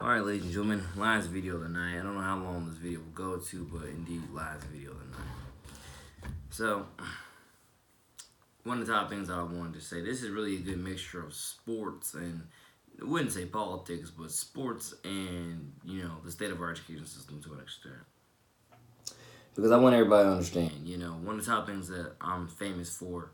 Alright, ladies and gentlemen, last video of the night. I don't know how long this video will go to, but indeed, last video of the night. So, one of the top things that I wanted to say, this is really a good mixture of sports and, I wouldn't say politics, but sports and, the state of our education system to an extent. Because I want everybody to understand, one of the top things that I'm famous for,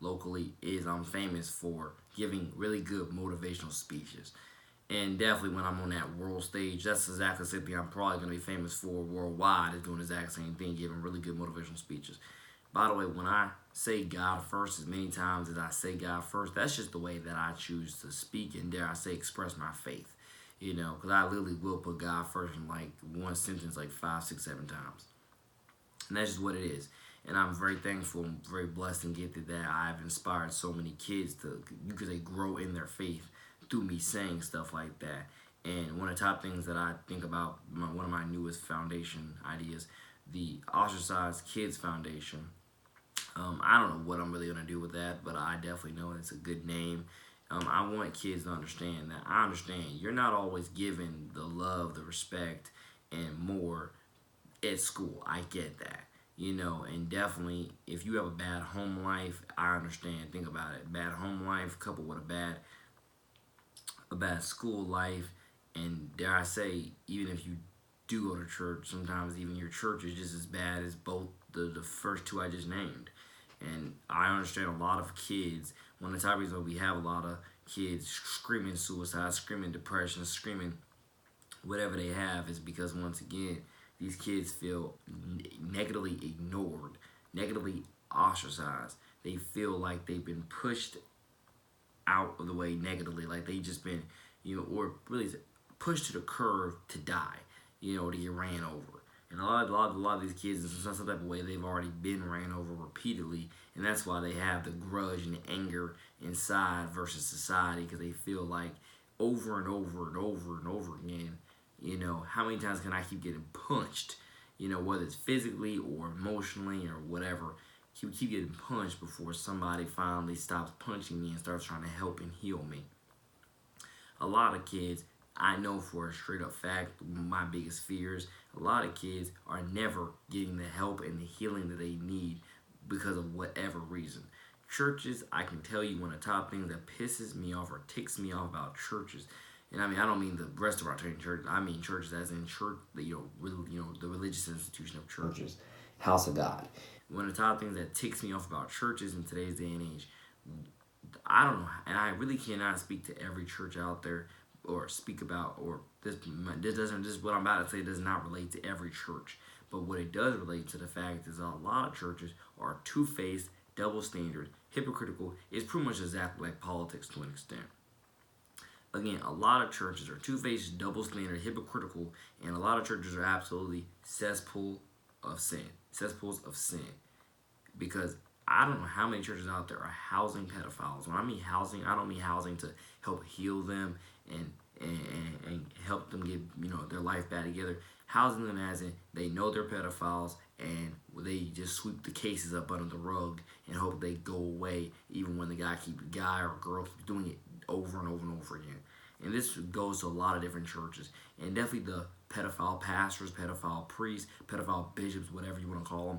locally, is I'm famous for giving really good motivational speeches. And definitely when I'm on that world stage, that's exactly the same thing I'm probably going to be famous for worldwide, is doing the exact same thing, giving really good motivational speeches. By the way, when I say God first, as many times as I say God first, that's just the way that I choose to speak and, dare I say, express my faith. Because I literally will put God first in like one sentence like 5, 6, 7 times. And that's just what it is. And I'm very thankful, I'm very blessed and gifted that I've inspired so many kids because they grow in their faith through me saying stuff like that. And one of the top things that I think about, one of my newest foundation ideas, the Ostracized Kids Foundation. I don't know what I'm really going to do with that, but I definitely know it's a good name. I want kids to understand that I understand you're not always given the love, the respect, and more at school. I get that. And definitely, if you have a bad home life, I understand. Think about it. Bad home life coupled with a bad school life, and dare I say, even if you do go to church, sometimes even your church is just as bad as both the first two I just named. And I understand a lot of kids, one of the top reasons we have a lot of kids screaming suicide, screaming depression, screaming whatever they have, is because, once again, these kids feel negatively ignored, negatively ostracized. They feel like they've been pushed out of the way negatively, like they just been, or really pushed to the curve to die, to get ran over. And a lot of these kids, in some type of way, they've already been ran over repeatedly, and that's why they have the grudge and the anger inside versus society, because they feel like over and over and over and over again, how many times can I keep getting punched, whether it's physically or emotionally or whatever. Keep getting punched before somebody finally stops punching me and starts trying to help and heal me. A lot of kids, I know for a straight up fact, my biggest fears, a lot of kids are never getting the help and the healing that they need because of whatever reason. Churches, I can tell you, one of the top things that pisses me off or ticks me off about churches, and I don't mean the rest of our churches, I mean churches as in church, the religious institution of churches, house of God. One of the top things that ticks me off about churches in today's day and age, I don't know, and I really cannot speak to every church out there or speak about, or this what I'm about to say does not relate to every church, but what it does relate to the fact is a lot of churches are two-faced, double-standard, hypocritical. It's pretty much exactly like politics to an extent. Again, a lot of churches are two-faced, double-standard, hypocritical, and a lot of churches are absolutely cesspools of sin. Because I don't know how many churches out there are housing pedophiles. When I mean housing, I don't mean housing to help heal them and help them get their life back together. Housing them as in they know they're pedophiles and they just sweep the cases up under the rug and hope they go away, even when the guy or girl keeps doing it over and over and over again. And this goes to a lot of different churches, and definitely the pedophile pastors, pedophile priests, pedophile bishops, whatever you want to call them,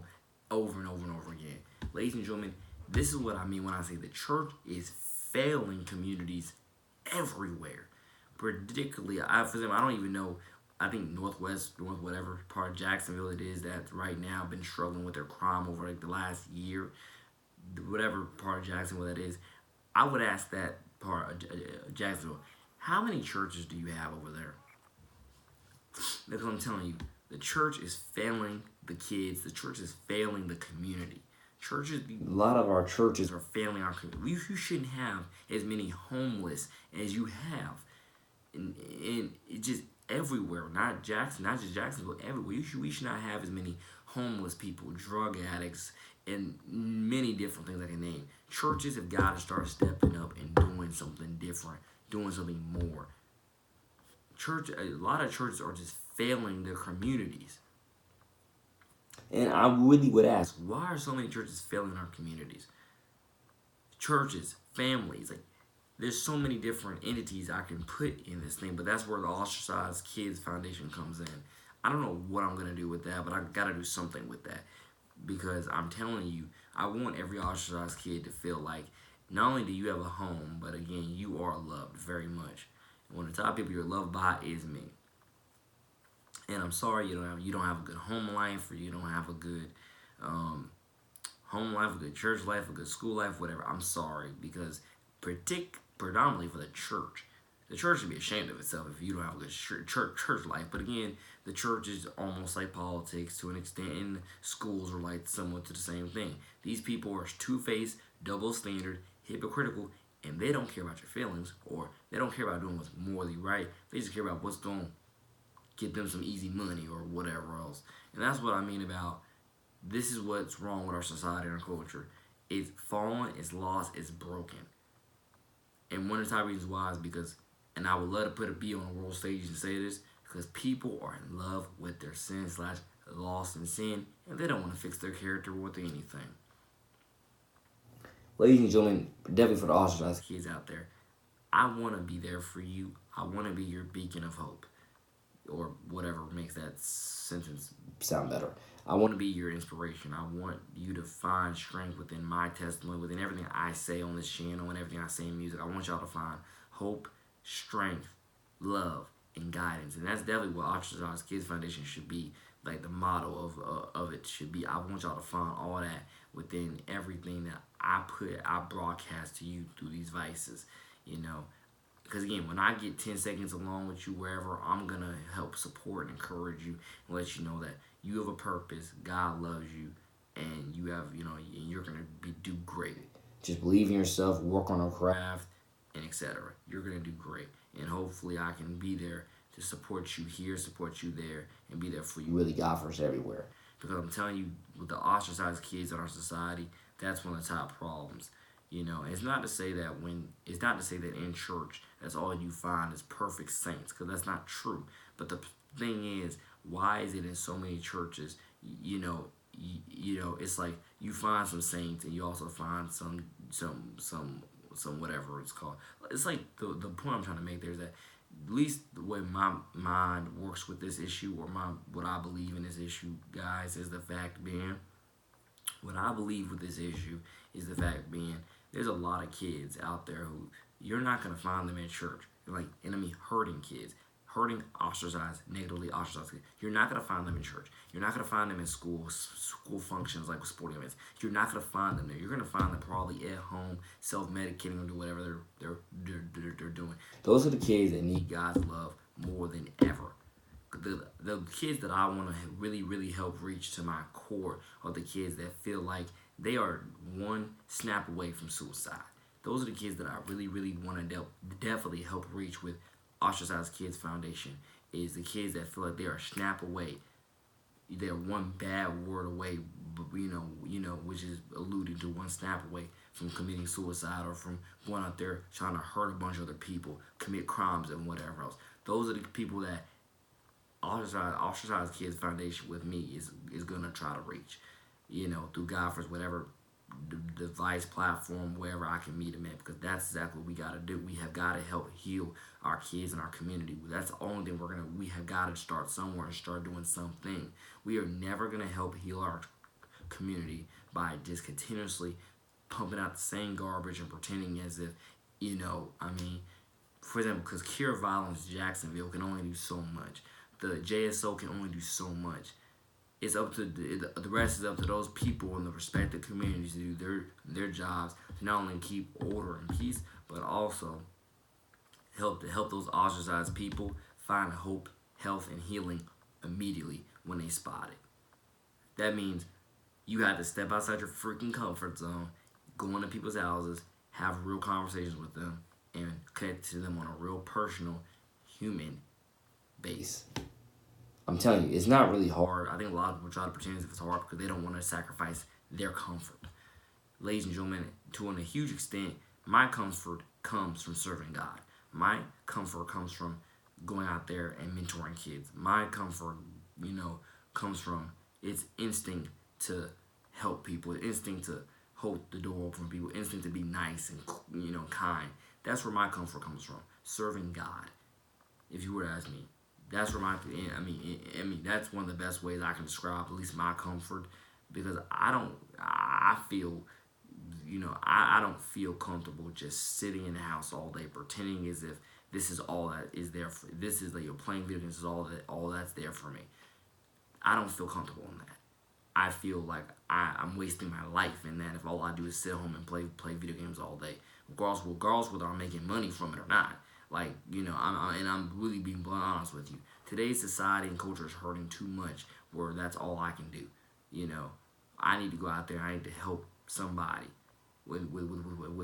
over and over and over again. Ladies and gentlemen, this is what I mean when I say the church is failing communities everywhere. Particularly, for them, I don't even know, I think north whatever part of Jacksonville it is that's right now been struggling with their crime over like the last year, whatever part of Jacksonville that is, I would ask that part of Jacksonville, how many churches do you have over there? Because I'm telling you, the church is failing the kids. The church is failing the community. A lot of our churches are failing our community. You shouldn't have as many homeless as you have. And it's just everywhere, not just Jacksonville, everywhere. We should not have as many homeless people, drug addicts, and many different things I can name. Churches have got to start stepping up and doing something different, doing something more. A lot of churches are just failing their communities. And I really would ask, why are so many churches failing our communities? Churches, families, like there's so many different entities I can put in this thing, but that's where the Ostracized Kids Foundation comes in. I don't know what I'm gonna do with that, but I gotta do something with that because I'm telling you, I want every ostracized kid to feel like not only do you have a home, but again, you are loved very much. One of the top people you're loved by is me. And I'm sorry you don't have a good home life, or you don't have a good um, home life, a good church life, a good school life, whatever. I'm sorry because predominantly for the church. The church should be ashamed of itself if you don't have a good church life. But again, the church is almost like politics to an extent, and schools are like somewhat to the same thing. These people are two-faced, double standard, hypocritical, and they don't care about your feelings, or they don't care about doing what's morally right. They just care about what's going to get them some easy money or whatever else. And that's what I mean about this is what's wrong with our society and our culture. It's fallen, it's lost, it's broken. And one of the top reasons why is because, and I would love to put a B on the world stage and say this, because people are in love with their sin slash lost in sin, and they don't want to fix their character with anything. Ladies and gentlemen, definitely for the ostracized kids out there, I want to be there for you. I want to be your beacon of hope, or whatever makes that sentence sound better. I want to be your inspiration. I want you to find strength within my testimony, within everything I say on this channel and everything I say in music. I want y'all to find hope, strength, love, and guidance. And that's definitely what Ostracized Kids Foundation should be. Like the motto of it should be. I want y'all to find all that within everything that I broadcast to you through these vices. You know, because again, when I get 10 seconds along with you wherever, I'm going to help support and encourage you and let you know that you have a purpose, God loves you, and you have, and you're going to do great. Just believe in yourself, work on a craft, and etc. You're going to do great. And hopefully I can be there to support you here, support you there, and be there for you. Really, God first everywhere. Because I'm telling you, with the ostracized kids in our society, that's one of the top problems. It's not to say that in church that's all you find is perfect saints, because that's not true. But the thing is, why is it in so many churches? It's like you find some saints and you also find some whatever it's called. It's like the point I'm trying to make there is that at least the way my mind works with this issue, or what I believe in this issue, guys, is the fact being, what I believe with this issue is the fact being, there's a lot of kids out there who you're not gonna find them in church. Like, and I mean hurting kids, hurting, ostracized, negatively ostracized kids. You're not gonna find them in church. You're not gonna find them in school functions like sporting events. You're not gonna find them there. You're gonna find them probably at home, self-medicating or do whatever they're doing. Those are the kids that need God's love more than ever. The kids that I want to really, really help reach to my core are the kids that feel like they are one snap away from suicide. Those are the kids that I really, really want to definitely help reach with Ostracized Kids Foundation. Is the kids that feel like they are a snap away. They're one bad word away, which is alluding to one snap away from committing suicide, or from going out there trying to hurt a bunch of other people, commit crimes and whatever else. Those are the people that Ostracized Kids Foundation with me is gonna try to reach, through God first, whatever device, platform, wherever I can meet them at, because that's exactly what we gotta do. We have gotta help heal our kids and our community. That's the only thing we have gotta start somewhere and start doing something. We are never gonna help heal our community by just continuously pumping out the same garbage and pretending as if, for example, because Cure Violence Jacksonville can only do so much. The JSO can only do so much. It's up to the rest is up to those people in the respective communities to do their jobs, to not only keep order and peace, but also help those ostracized people find hope, health, and healing immediately when they spot it. That means you have to step outside your freaking comfort zone, go into people's houses, have real conversations with them, and connect to them on a real personal, human base. I'm telling you, it's not really hard. I think a lot of people try to pretend as if it's hard because they don't want to sacrifice their comfort. Ladies and gentlemen, to a huge extent, my comfort comes from serving God. My comfort comes from going out there and mentoring kids. My comfort, comes from its instinct to help people, its instinct to hold the door open for people, instinct to be nice and kind. That's where my comfort comes from. Serving God. If you were to ask me, that's where I mean, that's one of the best ways I can describe at least my comfort, because I feel, I don't feel comfortable just sitting in the house all day pretending as if this is all that is there for. This is like you're playing video games. Is all that's there for me. I don't feel comfortable in that. I feel like I'm wasting my life in that if all I do is sit home and play video games all day, regardless whether I'm making money from it or not. Like, I'm really being blunt honest with you. Today's society and culture is hurting too much where that's all I can do. You know, I need to go out there. I need to help somebody with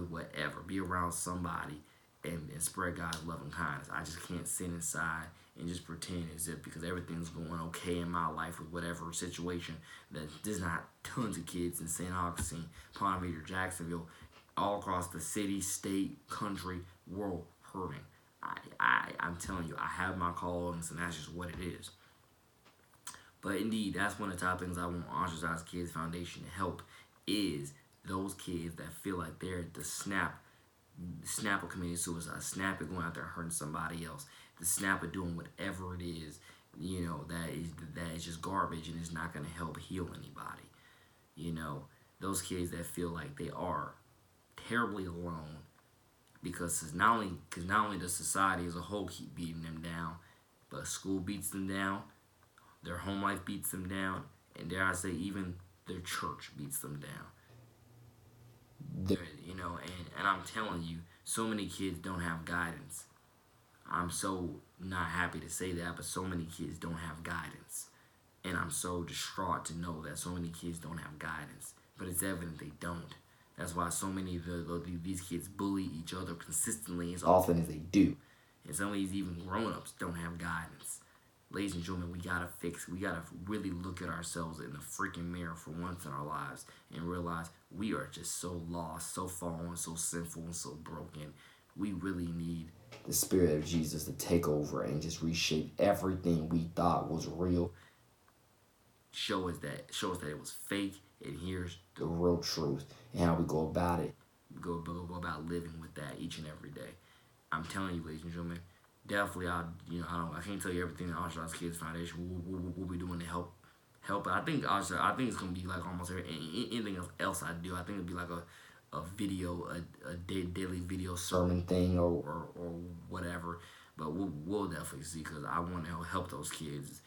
whatever. Be around somebody and spread God's love and kindness. I just can't sit inside and just pretend as if because everything's going okay in my life with whatever situation that there's not tons of kids in St. Augustine, Palm Beach, or Jacksonville, all across the city, state, country, world hurting. I'm telling you, I have my callings, and that's just what it is. But indeed, that's one of the top things I want Ostracized Kids Foundation to help is those kids that feel like they're at the snap of committing suicide, snap of going out there hurting somebody else, the snap of doing whatever it is, that is just garbage and is not going to help heal anybody. Those kids that feel like they are terribly alone because not only does society as a whole keep beating them down, but school beats them down, their home life beats them down, and dare I say even their church beats them down. And I'm telling you, so many kids don't have guidance. I'm so not happy to say that, but so many kids don't have guidance. And I'm so distraught to know that so many kids don't have guidance. But it's evident they don't. That's why so many of these kids bully each other consistently as often as they do. And some of these even grown-ups don't have guidance. Ladies and gentlemen, we gotta really look at ourselves in the freaking mirror for once in our lives and realize we are just so lost, so fallen, so sinful, and so broken. We really need the Spirit of Jesus to take over and just reshape everything we thought was real. Show us that it was fake, and here's the real truth and how we go about it. Go about living with that each and every day. I'm telling you, ladies and gentlemen, definitely, I can't tell you everything that Ostracized Kids Foundation will be doing to help. I think it's gonna be like almost anything else I do. I think it'll be like a video, a daily video sermon thing or whatever. But we'll definitely see, because I want to help those kids.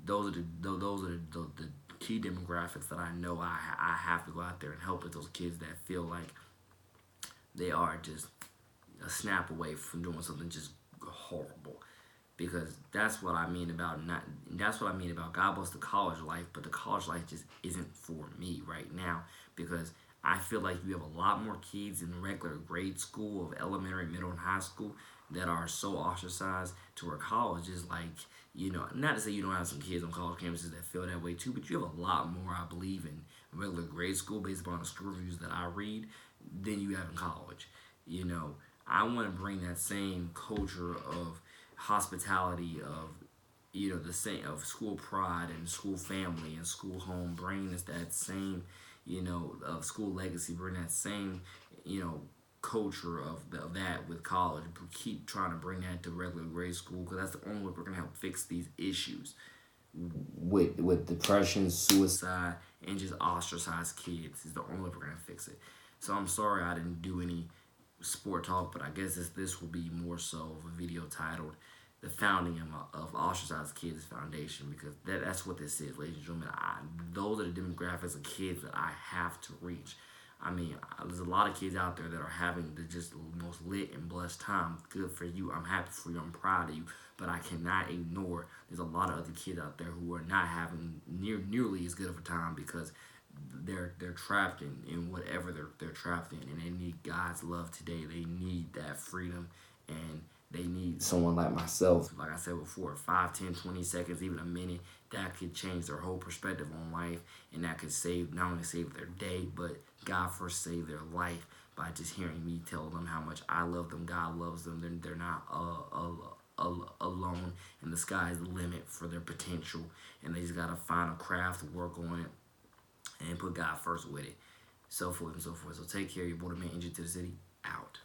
Those are the key demographics that I know I have to go out there and help with those kids that feel like they are just a snap away from doing something just horrible. Because that's what I mean about God bless the college life, but the college life just isn't for me right now, because I feel like you have a lot more kids in regular grade school, of elementary, middle, and high school that are so ostracized to where college is like, not to say you don't have some kids on college campuses that feel that way too, but you have a lot more, I believe, in regular grade school based upon the school reviews that I read than you have in college. I want to bring that same culture of hospitality, of the same of school pride and school family and school home, bring us that same of school legacy, bring that same culture of that with college. Keep trying to bring that to regular grade school, because that's the only way we're gonna help fix these issues with depression, suicide, and just ostracized kids. Is the only way we're gonna fix it. So I'm sorry I didn't do any sport talk, but I guess this will be more so of a video titled "The Founding of Ostracized Kids Foundation," because that's what this is, ladies and gentlemen. Those are the demographics of kids that I have to reach. I mean, there's a lot of kids out there that are having the just most lit and blessed time. Good for you. I'm happy for you. I'm proud of you. But I cannot ignore there's a lot of other kids out there who are not having nearly as good of a time, because they're trapped in whatever they're trapped in, and they need God's love today. They need that freedom, and they need someone like myself, like I said before, 5, 10, 20 seconds, even a minute, that could change their whole perspective on life, and that could not only save their day, but God first saved their life by just hearing me tell them how much I love them, God loves them, they're not alone, and the sky is the limit for their potential, and they just got to find a craft, work on it, and put God first with it, so forth and so forth. So take care, your boy, man, NJ2TheCity, out.